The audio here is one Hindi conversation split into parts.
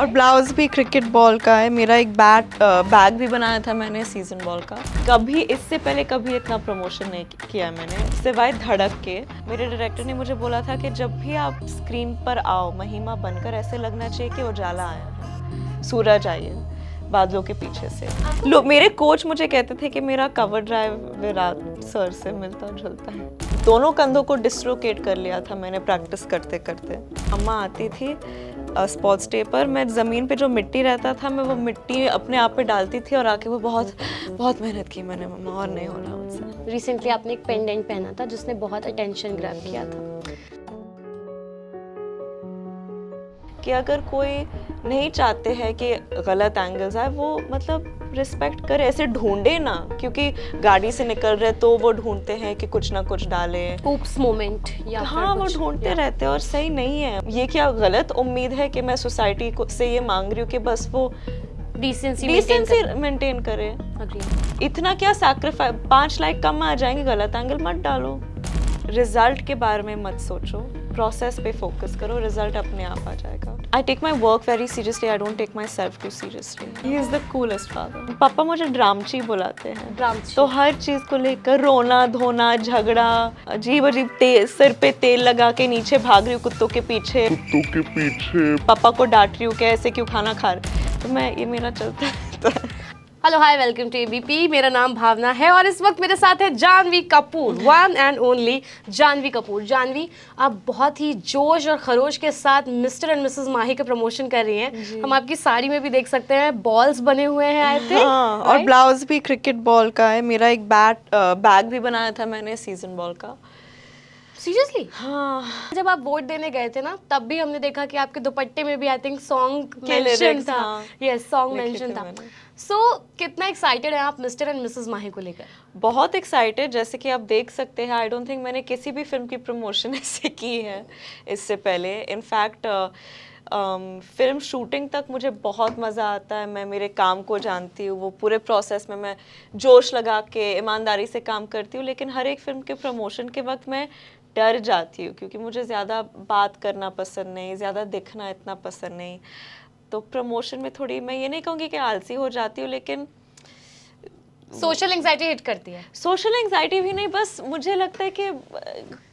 और ब्लाउज भी क्रिकेट बॉल का है। मेरा एक बैग भी बनाया था मैंने सीजन बॉल का। कभी इससे पहले कभी इतना प्रमोशन नहीं किया मैंने, सिवाय धड़क के। मेरे डायरेक्टर ने मुझे बोला था कि जब भी आप स्क्रीन पर आओ महिमा बनकर, ऐसे लगना चाहिए कि उजाला आया है, सूरज आई है बादलों के पीछे से। मेरे कोच मुझे कहते थे कि मेरा कवर ड्राइव विराट सर से मिलता जुलता है। दोनों कंधों को डिस्लोकेट कर लिया था मैंने प्रैक्टिस करते करते। अम्मा आती थी स्पोर्ट्स डे पर, मैं ज़मीन पे जो मिट्टी रहता था मैं वो मिट्टी अपने आप पे डालती थी और आके वो बहुत बहुत मेहनत की मैंने मम्मा, और नहीं हो रहा मुझसे। रिसेंटली आपने एक पेंडेंट पहना था जिसने बहुत अटेंशन ग्रैब किया था कि अगर कोई नहीं चाहते हैं कि गलत एंगल्स आए, वो मतलब रिस्पेक्ट करे, ऐसे ढूंढे ना, क्योंकि गाड़ी से निकल रहे तो वो ढूंढते हैं कि कुछ ना कुछ डाले, ऊप्स मोमेंट या हाँ वो ढूंढते रहते हैं और सही नहीं है ये। क्या गलत उम्मीद है कि मैं सोसाइटी को से ये मांग रही हूँ कि बस वो डिसेंसी मेंटेन करे। इतना क्या सैक्रिफाइस, 5 लाइक कम आ जाएंगे, गलत एंगल मत डालो। रिजल्ट के बारे में मत सोचो, प्रोसेस पे फोकस करो, रिजल्ट अपने आप आ जाएगा। I take my work very seriously, I don't take myself too seriously. He is the coolest father. पापा मुझे ड्रामची बुलाते हैं। ड्रामची तो हर चीज को लेकर रोना धोना झगड़ा, अजीब अजीब सिर पे तेल लगा के नीचे भाग रही हूँ कुत्तों के पीछे पापा को डांट रही हूँ कि ऐसे क्यों खाना खा रहे, तो मैं ये मेरा चलता रहता है। Hello hi welcome to ABP. मेरा नाम भावना है और इस वक्त मेरे साथ है Janhvi Kapoor, one and only Janhvi Kapoor. Janhvi, आप बहुत ही जोश और खरोश के साथ मिस्टर एंड मिसेस माही का प्रमोशन कर रही हैं। हम आपकी साड़ी में भी देख सकते हैं बॉल्स बने हुए हैं आई थिंक, हाँ, और ब्लाउज भी क्रिकेट बॉल का है। मेरा एक बैग भी बनाया था मैंने सीजन बॉल का। सीरियसली? हाँ, जब आप वोट देने गए थे ना, तब भी हमने देखा कि आपके दुपट्टे में भी I think song mention lyrics, था। हाँ, यस, सॉन्ग लिखे मेंशन थे था। मैंने। सो कितना एक्साइटेड है आप मिस्टर एंड मिसेस माही को लेकर? बहुत एक्साइटेड। जैसे कि आप देख सकते हैं, आई डोंट थिंक मैंने किसी भी फिल्म की प्रमोशन ऐसे की है इससे पहले। इनफैक्ट फिल्म शूटिंग तक मुझे बहुत मज़ा आता है। मैं मेरे काम को जानती हूँ, वो पूरे प्रोसेस में मैं जोश लगा के ईमानदारी से काम करती हूँ। लेकिन हर एक फिल्म के प्रमोशन के वक्त मैं डर जाती हूँ, क्योंकि मुझे ज़्यादा बात करना पसंद नहीं, ज़्यादा दिखना इतना पसंद नहीं। तो प्रमोशन में थोड़ी, मैं ये नहीं कहूँगी कि आलसी हो जाती हूँ, लेकिन सोशल एंजाइटी हिट करती है। सोशल एंजाइटी भी नहीं, बस मुझे लगता है कि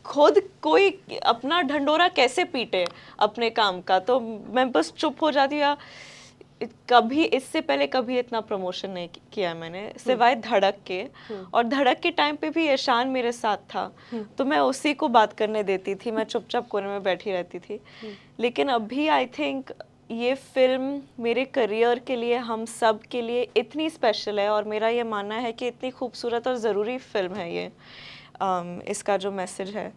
खुद कोई अपना ढंडोरा कैसे पीटे अपने काम का, तो मैं बस चुप हो जाती हूँ। या कभी इससे पहले कभी इतना प्रमोशन नहीं किया मैंने, सिवाय धड़क के। और धड़क के टाइम पे भी ईशान मेरे साथ था, तो मैं उसी को बात करने देती थी, मैं चुपचाप कोने में बैठी रहती थी। लेकिन अभी आई थिंक ये फिल्म मेरे करियर के लिए, हम सब के लिए इतनी स्पेशल है, और मेरा ये मानना है कि इतनी खूबसूरत और ज़रूरी फिल्म है ये। इसका जो मैसेज है,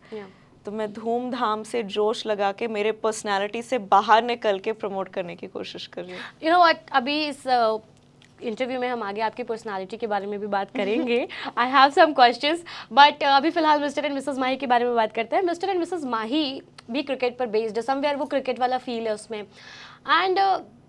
तो मैं धूमधाम से जोश लगा के मेरे पर्सनालिटी से बाहर निकल के प्रमोट करने की कोशिश कर रही हूँ। यू नो व्हाट, अभी इस इंटरव्यू में हम आगे आपकी पर्सनालिटी के बारे में भी बात करेंगे। I have some questions, but अभी फिलहाल मिस्टर एंड मिसेस माही के बारे में बात करते हैं। मिस्टर एंड मिसेस माही भी क्रिकेट पर बेस्ड है, समवेयर वो क्रिकेट वाला फील है उसमें। एंड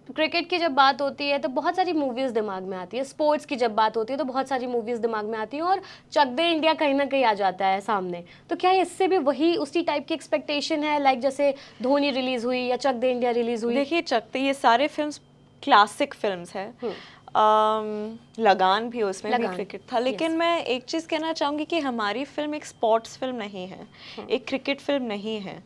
क्रिकेट की जब बात होती है तो बहुत सारी मूवीज़ दिमाग में आती है, स्पोर्ट्स की जब बात होती है तो बहुत सारी मूवीज़ दिमाग में आती हैं, और चक दे इंडिया कहीं ना कहीं आ जाता है सामने। तो क्या इससे भी वही उसी टाइप की एक्सपेक्टेशन है, लाइक जैसे धोनी रिलीज़ हुई या चक दे इंडिया रिलीज़ हुई? देखिए, चक दे, ये सारे फिल्म्स क्लासिक फिल्म्स हैं। लगान भी, उसमें भी क्रिकेट था। लेकिन मैं एक चीज़ कहना चाहूँगी कि हमारी फिल्म एक स्पोर्ट्स फिल्म नहीं है, एक क्रिकेट फिल्म नहीं है।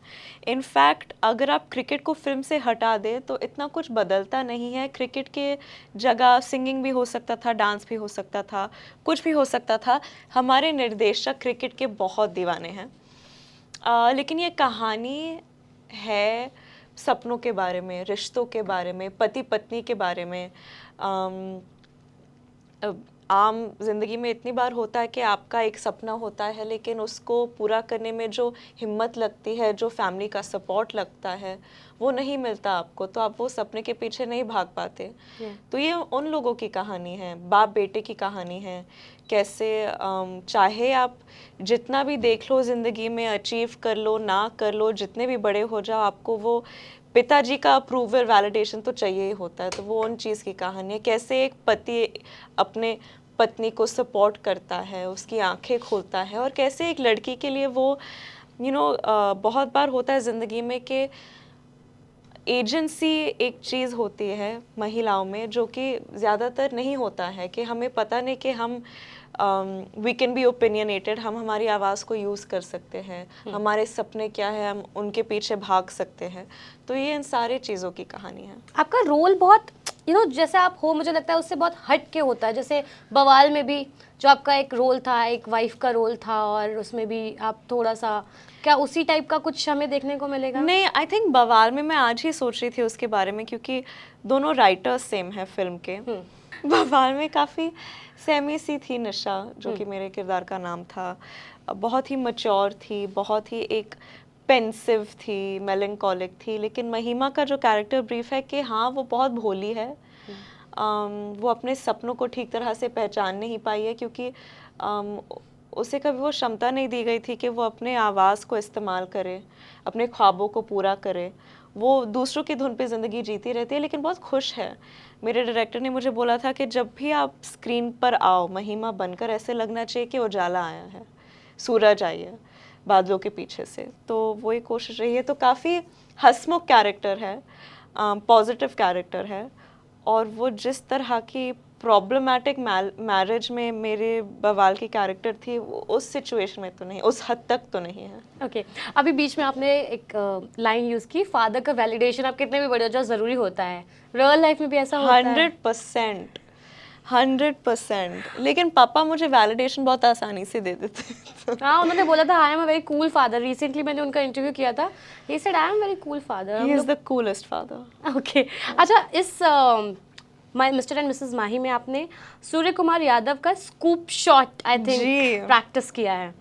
इनफैक्ट अगर आप क्रिकेट को फिल्म से हटा दें तो इतना कुछ बदलता नहीं है। क्रिकेट के जगह सिंगिंग भी हो सकता था, डांस भी हो सकता था, कुछ भी हो सकता था। हमारे निर्देशक क्रिकेट के बहुत दीवाने हैं। लेकिन ये कहानी है सपनों के बारे में, रिश्तों के बारे में, पति पत्नी के बारे में। आम जिंदगी में इतनी बार होता है कि आपका एक सपना होता है, लेकिन उसको पूरा करने में जो हिम्मत लगती है, जो फैमिली का सपोर्ट लगता है, वो नहीं मिलता आपको, तो आप वो सपने के पीछे नहीं भाग पाते। तो ये उन लोगों की कहानी है, बाप बेटे की कहानी है। कैसे चाहे आप जितना भी देख लो ज़िंदगी में, अचीव कर लो ना कर लो, जितने भी बड़े हो जाओ, आपको वो पिताजी का अप्रूवल, वैलिडेशन तो चाहिए ही होता है। तो वो उन चीज़ की कहानी है, कैसे एक पति अपने पत्नी को सपोर्ट करता है, उसकी आंखें खोलता है, और कैसे एक लड़की के लिए वो बहुत बार होता है ज़िंदगी में कि एजेंसी एक चीज़ होती है महिलाओं में जो कि ज़्यादातर नहीं होता है, कि हमें पता नहीं कि हम वी कैन बी ओपिनियनेटेड, हम हमारी आवाज़ को यूज़ कर सकते हैं, हमारे सपने क्या है हम उनके पीछे भाग सकते हैं। तो ये इन सारी चीज़ों की कहानी है। आपका रोल बहुत जैसे आप हो, मुझे लगता है उससे बहुत हट के होता है। जैसे बवाल में भी जो आपका एक रोल था, एक वाइफ का रोल था, और उसमें भी आप थोड़ा सा, क्या उसी टाइप का कुछ हमें देखने को मिलेगा? नहीं, आई थिंक बवाल में मैं आज ही सोच रही थी उसके बारे में, क्योंकि दोनों राइटर्स सेम है फिल्म के। बवाल में काफ़ी सेमी सी थी निशा, जो कि मेरे किरदार का नाम था, बहुत ही मैच्योर थी, बहुत ही एक पेंसिव थी, मेलंकोलिक थी। लेकिन महिमा का जो कैरेक्टर ब्रीफ है कि हाँ वो बहुत भोली है, वो अपने सपनों को ठीक तरह से पहचान नहीं पाई है, क्योंकि उसे कभी वो क्षमता नहीं दी गई थी कि वो अपने आवाज़ को इस्तेमाल करे, अपने ख्वाबों को पूरा करे। वो दूसरों की धुन पे ज़िंदगी जीती रहती है, लेकिन बहुत खुश है। मेरे डायरेक्टर ने मुझे बोला था कि जब भी आप स्क्रीन पर आओ महिमा बनकर, ऐसे लगना चाहिए कि उजाला आया है, सूरज आई है बादलों के पीछे से। तो वही कोशिश रही है। तो काफ़ी हंसमुख कैरेक्टर है, पॉजिटिव कैरेक्टर है, और वो जिस तरह की प्रॉब्लमैटिक मैरिज में मेरे बवाल की कैरेक्टर थी, उस सिचुएशन में तो नहीं, उस हद तक तो नहीं है। ओके अभी बीच में आपने एक लाइन यूज़ की, फादर का वैलिडेशन आप कितने भी बड़े हो जाओ ज़रूरी होता है। रियल लाइफ में भी ऐसा होता है? 100%। लेकिन पापा मुझे वैलिडेशन बहुत आसानी से दे देते। हाँ, उन्होंने बोला था I am a very cool father. Recently मैंने उनका इंटरव्यू किया था, he said I am very cool father. He is the coolest father. Okay अच्छा, इस मिस्टर एंड मिसेस माही में आपने सूर्य कुमार यादव का स्कूप शॉट आई थिंक जी। प्रैक्टिस किया है।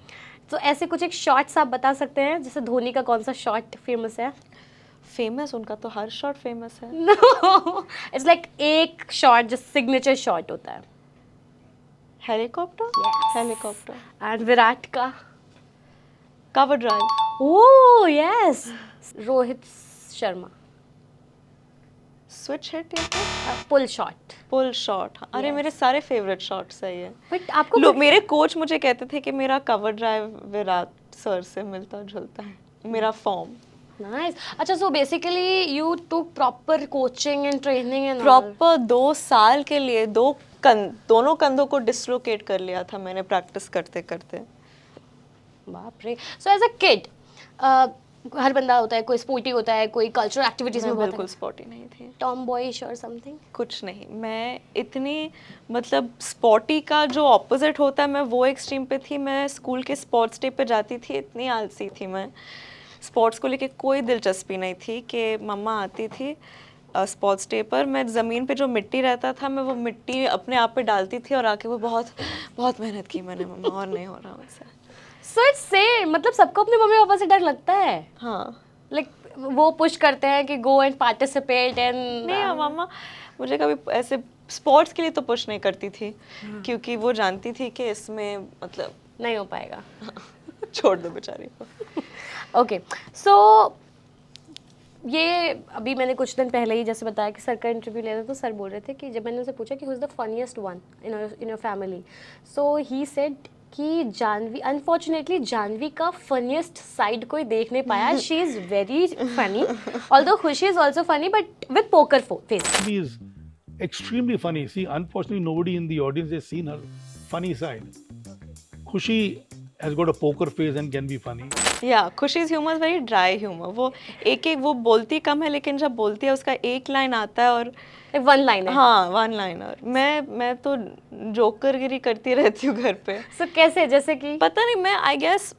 तो ऐसे कुछ एक शॉट्स आप बता सकते हैं, जैसे धोनी का कौन सा शॉट फेमस है? फेमस, उनका तो हर शॉट फेमस है। नो, इट्स लाइक एक शॉट जो सिग्नेचर शॉट होता है। Helicopter. Yes. Helicopter. And Virat का cover drive. Oh yes, Rohit Sharma switch hit या पुल शॉट। Pull shot. अरे Yes. मेरे सारे फेवरेट शॉट्स है ये। बट आपको लोग, मेरे कोच मुझे कहते थे कि मेरा कवर ड्राइव विराट सर से मिलता जुलता है, मेरा फॉर्म। नाइस। अच्छा, so basically you took proper coaching and training and proper 2 साल के लिए दोनों कंधों को डिसलोकेट कर लिया था मैंने प्रैक्टिस करते करते। बाप रे। सो एज अ किड हर बंदा होता है, कोई स्पोर्टी होता है, कोई कल्चरल एक्टिविटीज में मैं बहुत बिल्कुल स्पॉटी नहीं थी। टॉम बॉयिश और समथिंग? कुछ नहीं, मैं इतनी मतलब स्पॉटी का जो ऑपोजिट होता है मैं वो एक्सट्रीम पे थी। मैं स्कूल के स्पोर्ट्स डे पे जाती थी, इतनी आलसी थी मैं। स्पोर्ट्स को लेके कोई दिलचस्पी नहीं थी कि मम्मा आती थी स्पोर्ट्स डे पर, मैं ज़मीन पे जो मिट्टी रहता था मैं वो मिट्टी अपने आप पे डालती थी और आके वो बहुत बहुत मेहनत की मैंने मम्मा, और नहीं हो रहा मुझसे। सो इट्स सेम, मतलब सबको अपने मम्मी पापा से डर लगता है। हाँ, लाइक वो पुश करते हैं कि गो एंड पार्टिसिपेट एंड नहीं मम्मा मुझे कभी ऐसे स्पोर्ट्स के लिए तो पुश नहीं करती थी, क्योंकि वो जानती थी कि इसमें मतलब नहीं हो पाएगा। छोड़ दो बेचारी को। ओके सो ये अभी मैंने कुछ दिन पहले ही जैसे बताया कि सर का इंटरव्यू लिया था, तो सर बोल रहे थे कि जब मैंने उनसे पूछा कि who is the funniest one in your family, so he said कि जानवी, अनफॉर्चुनेटली जानवी का फनीएस्ट साइड कोई देख नहीं पाया। She is very funny, although Khushi is also funny but with poker face. She is extremely funny. See, unfortunately, nobody in the audience has seen her funny side. Khushi has got a poker face and can be funny. या Khushi's humour very dry humour. वो एक वो बोलती कम है, लेकिन जब बोलती है उसका एक लाइन आता है और वन लाइन है। हाँ, 1 लाइनर। मैं तो जोकरगिरी करती रहती हूँ घर पे। सो कैसे, जैसे कि पता नहीं, मैं आई गेस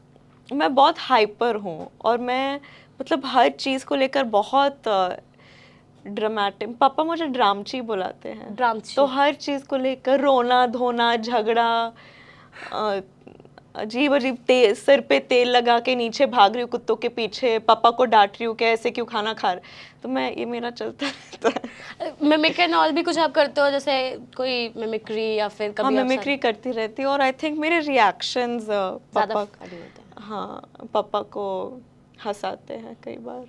मैं बहुत हाइपर हूँ, और मैं मतलब हर चीज़ को लेकर बहुत ड्रामेटिक। पापा मुझे ड्रामची बुलाते हैं। ड्रामची। तो हर चीज़ को लेकर रोना धोना झगड़ा, अजीब अजीब सिर पे तेल लगा के नीचे भाग रही हूँ कुत्तों के पीछे, पापा को डांट रही हूँ कि ऐसे क्यों खाना खा रहे। तो मैं ये मेरा चलता रहता है। मिमिक एंड ऑल भी कुछ आप करते हो, जैसे कोई मिमिक्री या फिर हाँ, कभी मिमिक्री करती रहती हूँ, और आई थिंक मेरे रिएक्शंस ज़्यादा पापा, funny होते हैं। हाँ, पापा को हंसाते हैं कई बार।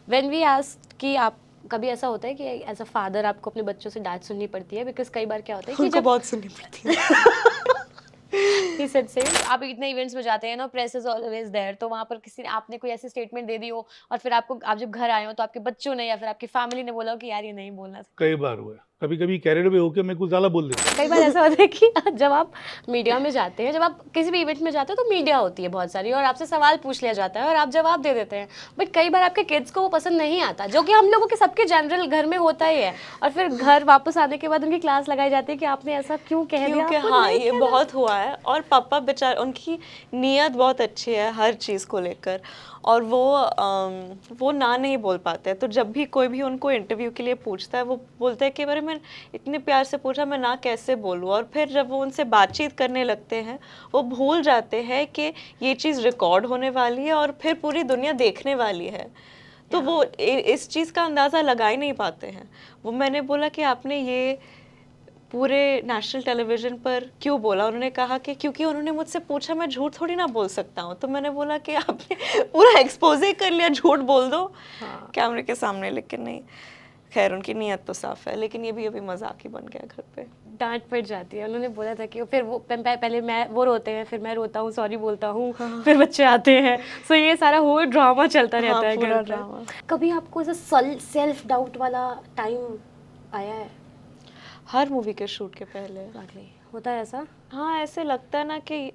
व्हेन वी आस्क कि आप, कभी ऐसा होता है कि एज अ फादर आपको अपने बच्चों से डांट सुननी पड़ती है? बिकॉज कई बार क्या होता है कि उनको जब बहुत सुननी पड़ती है। He said same. आप इतने इवेंट्स में जाते हैं ना, प्रेस इज ऑलवेज देयर, तो वहाँ पर किसी ने आपने कोई ऐसी स्टेटमेंट दे दी हो और फिर आप जब घर आए हो तो आपके बच्चों ने या फिर आपकी फैमिली ने बोला हो कि यार ये नहीं बोलना था? कई बार हुआ है, कभी कभी कैरिड अवे होकर मैं कुछ ज़्यादा बोल देता हूँ। कई बार ऐसा होता है कि जब आप मीडिया में जाते हैं, जब आप किसी भी इवेंट में जाते हो तो मीडिया होती है बहुत सारी और आपसे सवाल पूछ लिया जाता है और आप जवाब दे देते हैं, बट कई बार आपके किड्स को वो पसंद नहीं आता, जो कि हम लोगों के सबके जनरल घर में होता ही है, और फिर घर वापस आने के बाद उनकी क्लास लगाई जाती है कि आपने ऐसा क्यों कह दिया, क्योंकि आपको हाँ नहीं ये कहना बहुत हुआ है। और पापा बेचारे, उनकी नीयत बहुत अच्छी है हर चीज़ को लेकर, और वो ना नहीं बोल पाते हैं। तो जब भी कोई भी उनको इंटरव्यू के लिए पूछता है वो बोलते हैं कि अरे मैं इतने प्यार से पूछा, मैं ना कैसे बोलूँ। और फिर जब वो उनसे बातचीत करने लगते हैं वो भूल जाते हैं कि ये चीज़ रिकॉर्ड होने वाली है और फिर पूरी दुनिया देखने वाली है। तो वो इस चीज़ का अंदाज़ा लगा ही नहीं पाते हैं। वो मैंने बोला कि आपने ये पूरे नेशनल टेलीविज़न पर क्यों बोला? उन्होंने कहा कि क्योंकि उन्होंने मुझसे पूछा, मैं झूठ थोड़ी ना बोल सकता हूँ। तो मैंने बोला कि आपने पूरा एक्सपोज़े कर लिया, झूठ बोल दो कैमरे के सामने। लेकिन नहीं, खैर उनकी नीयत तो साफ़ है, लेकिन ये भी अभी मजाक ही बन गया घर पे। डांट पड़ जाती है। उन्होंने बोला था कि फिर वो पहले वो रोते हैं, फिर मैं रोता हूँ, सॉरी बोलता हूँ, फिर बच्चे आते हैं, सो ये सारा वो ड्रामा चलता रहता है पूरा घर पे। ड्रामा। कभी आपको ऐसा सेल्फ डाउट वाला टाइम आया है? हर मूवी के शूट के पहले होता है ऐसा? हाँ, ऐसे लगता है ना कि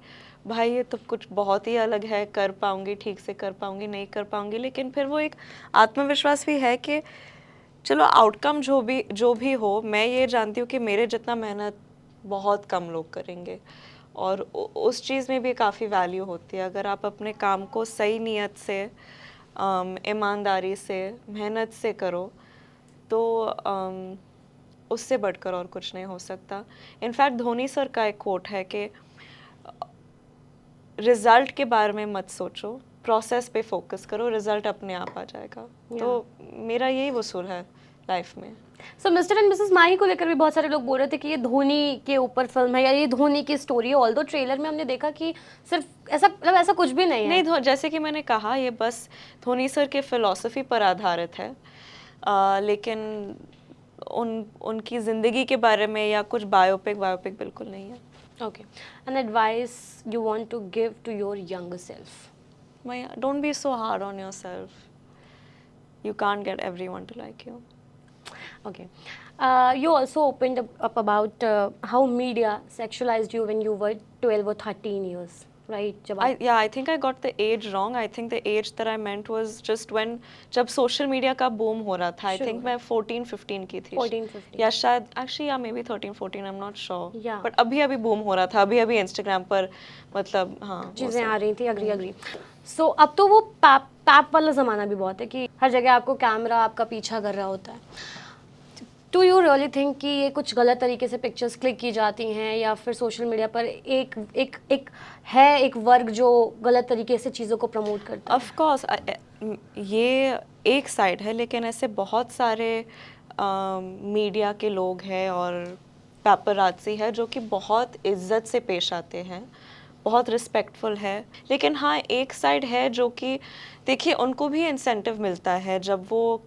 भाई ये तो कुछ बहुत ही अलग है, कर पाऊंगी, ठीक से कर पाऊंगी, नहीं कर पाऊंगी। लेकिन फिर वो एक आत्मविश्वास भी है कि चलो आउटकम जो भी हो, मैं ये जानती हूँ कि मेरे जितना मेहनत बहुत कम लोग करेंगे। और उस चीज़ में भी काफ़ी वैल्यू होती है। अगर आप अपने काम को सही नीयत से, ईमानदारी से, मेहनत से करो तो उससे बढ़कर और कुछ नहीं हो सकता। इनफैक्ट धोनी सर का एक कोट है कि रिजल्ट के बारे में मत सोचो, प्रोसेस पे फोकस करो, रिजल्ट अपने आप आ जाएगा। तो मेरा यही वसूल है लाइफ में। सो मिस्टर एंड मिसेस माही को लेकर भी बहुत सारे लोग बोल रहे थे कि ये धोनी के ऊपर फिल्म है या ये धोनी की स्टोरी है, ऑल्दो ट्रेलर में हमने देखा कि सिर्फ ऐसा कुछ भी नहीं है। नहीं, जैसे कि मैंने कहा, ये बस धोनी सर के फिलॉसफी पर आधारित है। लेकिन उनकी ज़िंदगी के बारे में या कुछ बायोपिक बिल्कुल नहीं है। Okay. An advice you want to give to your younger self? Don't be so hard on yourself. You can't get everyone to like you. Okay. You also opened up about how media sexualized you when you were 12 or 13 years, right? I think I got the age wrong. I think the age that I meant was just जब social media का boom हो रहा था. I think मैं 14-15 की थी. 14-15. या शायद actually या maybe 13-14, I'm not sure. Yeah. But अभी boom हो रहा था. अभी Instagram पर मतलब हाँ चीज़ें आ रही थी. Agree. So अब तो वो पैप वाला ज़माना भी बहुत है कि हर जगह आपको कैमरा आपका पीछा कर रहा होता है. Do you really think कि ये कुछ गलत तरीके से पिक्चर्स क्लिक की जाती हैं या फिर सोशल मीडिया पर एक वर्ग जो गलत तरीके से चीज़ों को प्रमोट करता है? Of course, ये एक साइड है, लेकिन ऐसे बहुत सारे मीडिया के लोग हैं और पेपराज़ी है जो कि बहुत इज्जत से पेश आते हैं, बहुत रिस्पेक्टफुल है। लेकिन हाँ, एक साइड है जो कि देखिए उनको भी इंसेंटिव मिलता है जब वो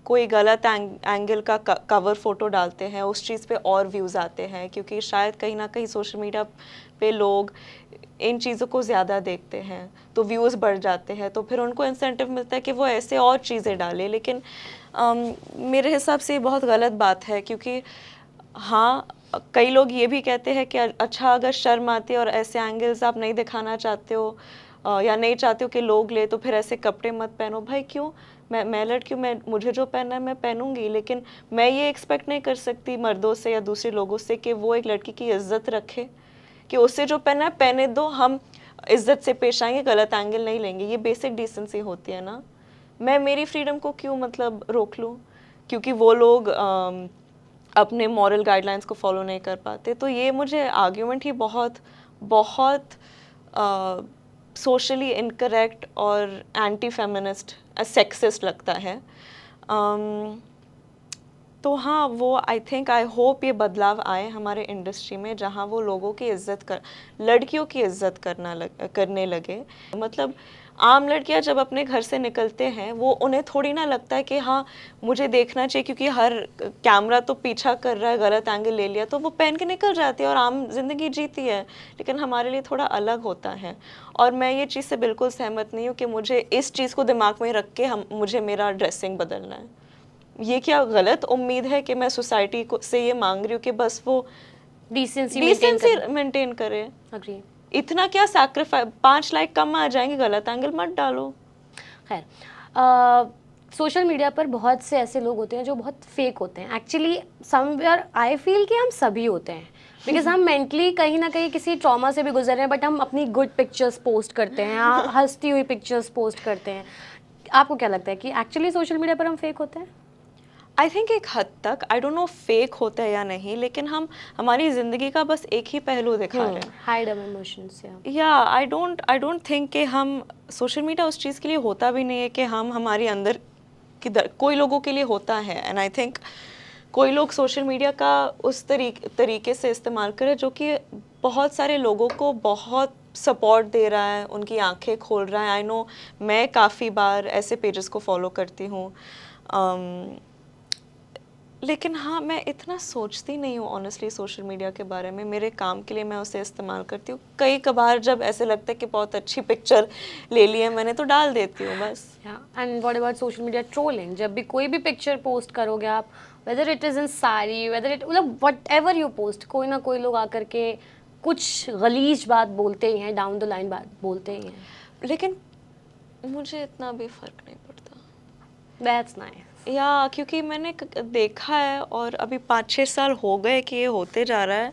कोई गलत एंगल का कवर फोटो डालते हैं, उस चीज़ पे और व्यूज़ आते हैं, क्योंकि शायद कहीं ना कहीं सोशल मीडिया पे लोग इन चीज़ों को ज़्यादा देखते हैं तो व्यूज़ बढ़ जाते हैं, तो फिर उनको इंसेंटिव मिलता है कि वो ऐसे और चीज़ें डालें। लेकिन मेरे हिसाब से ये बहुत गलत बात है, क्योंकि हाँ, कई लोग ये भी कहते हैं कि अच्छा अगर शर्म आती है और ऐसे एंगल्स आप नहीं दिखाना चाहते हो या नहीं चाहते हो कि लोग ले, तो फिर ऐसे कपड़े मत पहनो। भाई क्यों, मैं लड़की हूँ, मुझे जो पहनना है मैं पहनूंगी, लेकिन मैं ये एक्सपेक्ट नहीं कर सकती मर्दों से या दूसरे लोगों से कि वो एक लड़की की इज्जत रखे, कि उससे जो पहनना है पहने दो, हम इज्जत से पेश आएंगे, गलत एंगल नहीं लेंगे। ये बेसिक डिसेंसी होती है ना। मैं मेरी फ्रीडम को क्यों मतलब रोक लूँ क्योंकि वो लोग अपने मॉरल गाइडलाइंस को फॉलो नहीं कर पाते। तो ये मुझे आर्ग्यूमेंट ही बहुत सोशली इनकरेक्ट और एंटी फेमिनिस्ट, सेक्सिस्ट लगता है। तो हाँ, वो आई थिंक आई होप ये बदलाव आए हमारे इंडस्ट्री में, जहाँ वो लोगों की इज्जत कर, लड़कियों की इज्जत करने लगे। मतलब आम लड़कियां जब अपने घर से निकलते हैं, वो उन्हें थोड़ी ना लगता है कि हाँ मुझे देखना चाहिए क्योंकि हर कैमरा तो पीछा कर रहा है, गलत एंगल ले लिया, तो वो पहन के निकल जाती है और आम जिंदगी जीती है। लेकिन हमारे लिए थोड़ा अलग होता है, और मैं ये चीज़ से बिल्कुल सहमत नहीं हूँ कि मुझे इस चीज़ को दिमाग में रख के मुझे मेरा ड्रेसिंग बदलना है। ये क्या गलत उम्मीद है कि मैं सोसाइटी को से ये मांग रही हूँ कि बस वो डिसेंसी डिसेंसी मेंटेन करे। अग्री। इतना क्या सैक्रिफाइस, 5 लाइक कम आ जाएंगे, गलत एंगल मत डालो। खैर, सोशल मीडिया पर बहुत से ऐसे लोग होते हैं जो बहुत फेक होते हैं। एक्चुअली समवेयर आई फील कि हम सभी होते हैं, बिकॉज हम मेंटली कहीं ना कहीं किसी ट्रॉमा से भी गुजर रहे हैं, बट हम अपनी गुड पिक्चर्स पोस्ट करते हैं, हंसती हुई पिक्चर्स पोस्ट करते हैं। आपको क्या लगता है कि एक्चुअली सोशल मीडिया पर हम फेक होते हैं? आई थिंक एक हद तक, आई डोंट नो फेक होता है या नहीं, लेकिन हम हमारी ज़िंदगी का बस एक ही पहलू दिखा रहे हैं। हाइड अवर इमोशंस। या आई डोंट थिंक कि हम, सोशल मीडिया उस चीज़ के लिए होता भी नहीं है कि हम हमारी अंदर की कोई लोगों के लिए होता है। एंड आई थिंक कोई लोग सोशल मीडिया का उस तरीके से इस्तेमाल करें जो कि बहुत सारे लोगों को बहुत सपोर्ट दे रहा है, उनकी आंखें खोल रहा है। आई नो, मैं काफ़ी बार ऐसे पेजेस को फॉलो करती हूँ, लेकिन हाँ, मैं इतना सोचती नहीं हूँ ऑनेस्टली सोशल मीडिया के बारे में। मेरे काम के लिए मैं उसे इस्तेमाल करती हूँ। कई कबार जब ऐसे लगता है कि बहुत अच्छी पिक्चर ले ली है मैंने, तो डाल देती हूँ बस। And what about social media trolling? जब भी कोई भी पिक्चर पोस्ट करोगे आप, whether it is in sari, whether it, मतलब वट एवर यू पोस्ट, कोई ना कोई लोग आकर के कुछ गलीज बात बोलते ही हैं, डाउन द लाइन बात बोलते ही हैं। लेकिन मुझे इतना भी फ़र्क नहीं पड़ता। That's nice. या क्योंकि मैंने देखा है, और अभी 5-6 साल हो गए कि ये होते जा रहा है।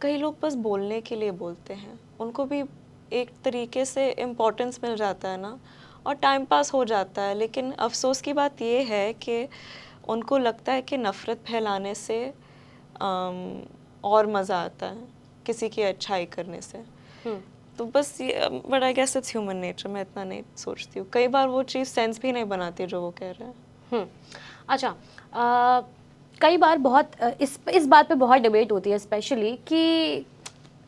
कई लोग बस बोलने के लिए बोलते हैं, उनको भी एक तरीके से इम्पोर्टेंस मिल जाता है ना, और टाइम पास हो जाता है। लेकिन अफसोस की बात ये है कि उनको लगता है कि नफ़रत फैलाने से और मज़ा आता है किसी की अच्छाई करने से। तो बस ये, but I guess it's human nature, मैं इतना नहीं सोचती हूँ। कई बार वो चीज़ सेंस भी नहीं बनाती जो वो कह रहे हैं। अच्छा, कई बार बहुत इस बात पे बहुत डिबेट होती है, स्पेशली कि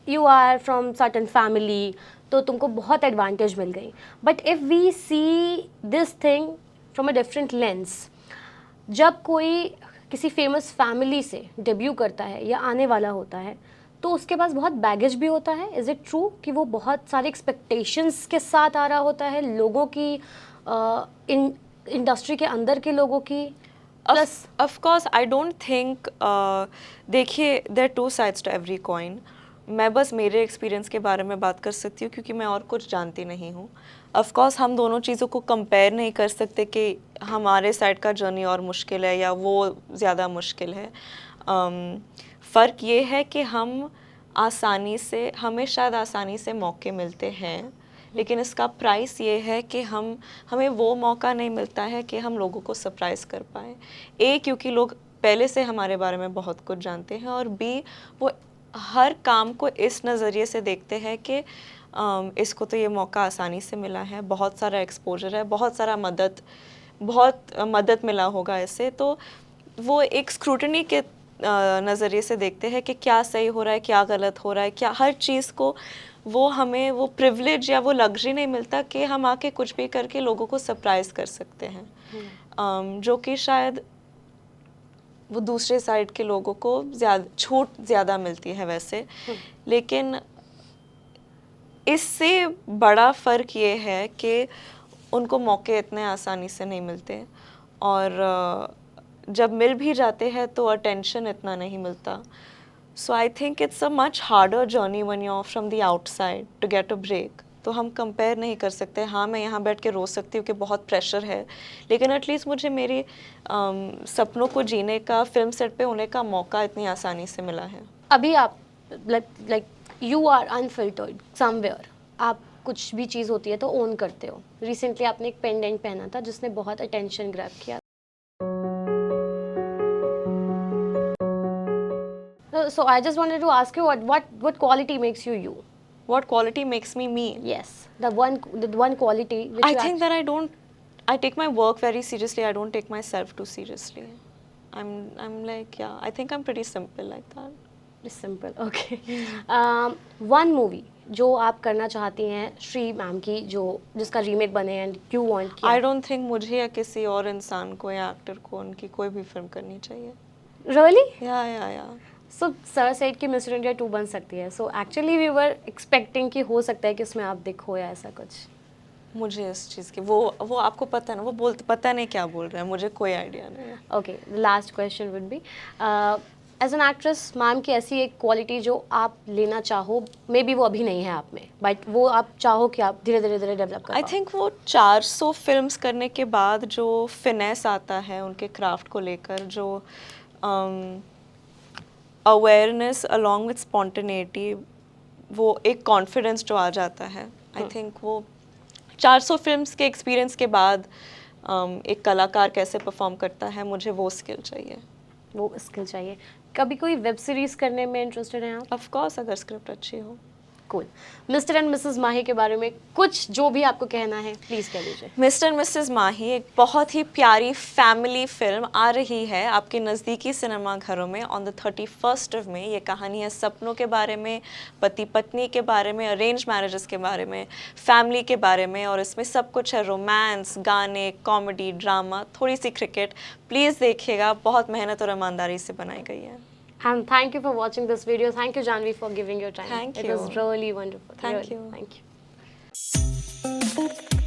you are from certain family तो तुमको बहुत एडवांटेज मिल गई, but if we see this thing from a different lens, जब कोई किसी फेमस फैमिली से डेब्यू करता है या आने वाला होता है, तो उसके पास बहुत बैगेज भी होता है। इज़ इट ट्रू कि वो बहुत सारे एक्सपेक्टेशंस के साथ आ रहा होता है, लोगों की, इंडस्ट्री के अंदर के लोगों की? Plus of course I don't think, देखिए there two sides to every coin. मैं बस मेरे एक्सपीरियंस के बारे में बात कर सकती हूँ क्योंकि मैं और कुछ जानती नहीं हूँ। ऑफ कोर्स हम दोनों चीज़ों को कंपेयर नहीं कर सकते कि हमारे साइड का जर्नी और मुश्किल है या वो ज़्यादा मुश्किल है। फ़र्क ये है कि हमें शायद आसानी से मौके मिलते हैं, लेकिन इसका प्राइस ये है कि हमें वो मौका नहीं मिलता है कि हम लोगों को सरप्राइज़ कर पाएँ। क्योंकि लोग पहले से हमारे बारे में बहुत कुछ जानते हैं, और बी, वो हर काम को इस नज़रिए से देखते हैं कि इसको तो ये मौका आसानी से मिला है, बहुत सारा एक्सपोजर है, बहुत मदद मिला होगा इससे। तो वो एक स्क्रूटनी के नज़रिए से देखते हैं कि क्या सही हो रहा है, क्या गलत हो रहा है, क्या हर चीज़ को हमें वो प्रिविलेज या वो लग्जरी नहीं मिलता कि हम आके कुछ भी करके लोगों को सरप्राइज़ कर सकते हैं, जो कि शायद वो दूसरे साइड के लोगों को छूट ज़्यादा मिलती है वैसे। लेकिन इससे बड़ा फ़र्क ये है कि उनको मौके इतने आसानी से नहीं मिलते, और जब मिल भी जाते हैं तो अटेंशन इतना नहीं मिलता। So I think it's a much harder journey when you are from the outside to get a break. तो हम कंपेयर नहीं कर सकते। हाँ, मैं यहाँ बैठ के रो सकती हूँ कि बहुत प्रेशर है, लेकिन एटलीस्ट मुझे मेरी सपनों को जीने का, फिल्म सेट पे होने का मौका इतनी आसानी से मिला है। अभी आप like you are unfiltered somewhere, आप कुछ भी चीज़ होती है तो ओन करते हो। रिसेंटली आपने एक पेंडेंट पहना था जिसने बहुत अटेंशन ग्रैब किया। So I just wanted to ask you what quality makes you you? What quality makes me me? Yes, the one quality which I think that I take my work very seriously. I don't take myself too seriously. I'm like, yeah, I think I'm pretty simple like that. Simple okay one movie जो आप करना चाहती हैं श्री मैम की जो जिसका रीमेक बने and you want I don't think मुझे या किसी और इंसान को या एक्टर को उनकी कोई भी फिल्म करनी चाहिए. Really Yeah. So sir said कि मिस्टर इंडिया 2 बन सकती है so actually we were expecting कि हो सकता है कि उसमें आप दिखो या ऐसा कुछ मुझे इस चीज़ की वो आपको पता है ना, वो बोलते पता नहीं क्या बोल रहे हैं, मुझे कोई आइडिया नहीं है. Okay last question would be as an actress ma'am की ऐसी एक क्वालिटी जो आप लेना चाहो मे बी वो अभी नहीं है आप में बट वो आप चाहो कि आप धीरे धीरे डेवलप करो आई थिंक वो 400 फिल्म्स करने के बाद जो फिनेस आता है उनके क्राफ्ट को लेकर, जो अवेयरनेस अलॉन्ग विथ स्पॉन्टेनिटी, वो एक कॉन्फिडेंस जो आ जाता है, आई थिंक वो 400 फिल्म्स के एक्सपीरियंस के बाद एक कलाकार कैसे परफॉर्म करता है, मुझे वो स्किल चाहिए. वो स्किल चाहिए कभी कोई वेब सीरीज करने में इंटरेस्टेड हैं आप ऑफ कोर्स, अगर स्क्रिप्ट अच्छी हो. कूल मिस्टर एंड मिसेस माही के बारे में कुछ जो भी आपको कहना है प्लीज कह दीजिए मिस्टर एंड मिसेस माही एक बहुत ही प्यारी फैमिली फिल्म आ रही है आपके नज़दीकी सिनेमा घरों में on the 31st of May. ये कहानी है सपनों के बारे में, पति पत्नी के बारे में, अरेंज मैरिजेस के बारे में, फैमिली के बारे में, और इसमें सब कुछ है, रोमांस, गाने, कॉमेडी, ड्रामा, थोड़ी सी क्रिकेट. प्लीज़ देखिएगा, बहुत मेहनत और ईमानदारी से बनाई गई है. And thank you for watching this video. Thank you, Janvi, for giving your time. Thank It you. was really wonderful. Thank Really. you. Thank you.